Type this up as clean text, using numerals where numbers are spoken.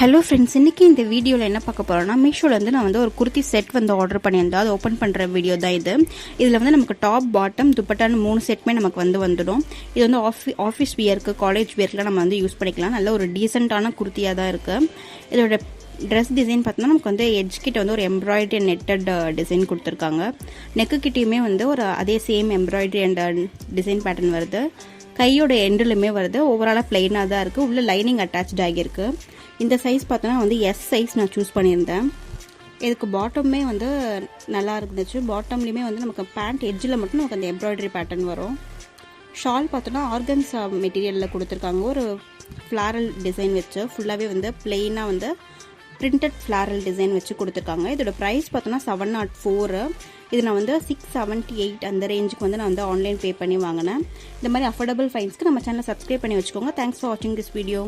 Hello friends, இன்றைக்கி இந்த வீடியோவில் என்ன பார்க்க போகிறோம்னா, மீஷோலேருந்து நான் ஒரு குர்த்தி செட் ஆர்டர் பண்ணியிருந்தேன். அது ஓப்பன் பண்ணுற வீடியோ தான் இது. இதில் நமக்கு டாப் பாட்டம் துப்பட்டான்னு 3 செட்டுமே நமக்கு வந்துடும். இது ஆஃபீஸ் வியருக்கு, காலேஜ் வியர்க்குலாம் நம்ம யூஸ் பண்ணிக்கலாம். நல்ல ஒரு டீசெண்டான குர்த்தியாக தான் இருக்குது. இதோட ட்ரெஸ் டிசைன் பார்த்தோன்னா நமக்கு எட்ஜ் கிட்ட ஒரு எம்ப்ராய்டரி நெட்டட் டிசைன் கொடுத்துருக்காங்க. நெக்கு கிட்டேயுமே ஒரு அதே same embroidery and design pattern வருது. கையோட எண்டுலுமே வருது. ஓவராலாக பிளெயினாக தான் இருக்குது. உள்ள லைனிங் அட்டாச் ஆகியிருக்கு. இந்த சைஸ் பார்த்தோன்னா எஸ் சைஸ் நான் சூஸ் பண்ணியிருந்தேன். இதுக்கு பாட்டமே நல்லா இருந்துச்சு. பாட்டம்லேயுமே நமக்கு பேண்ட் எட்ஜில் மட்டும் நமக்கு அந்த எம்ப்ராய்டரி பேட்டர்ன் வரும். ஷால் பார்த்தோன்னா ஆர்கன்ஸா மெட்டீரியலில் கொடுத்துருக்காங்க. ஒரு ஃப்ளாரல் டிசைன் வச்சு ஃபுல்லாகவே பிளெயினாக பிரிண்டட் ஃப்ளாரல் டிசைன் வச்சு கொடுத்துருக்காங்க. இதோட ப்ரைஸ் பார்த்தோன்னா 704. இது நான் 678 அந்த ரேஞ்சுக்கு நான் ஆன்லைன் பே பண்ணி வாங்கினேன். இந்த மாதிரி அஃபோர்டபுள் ஃபைன்ஸ்க்கு நம்ம சேனலை சப்ஸ்கிரைப் பண்ணி வச்சுக்கோங்க. தேங்க்ஸ் ஃபார் வாட்சிங் திஸ் வீடியோ.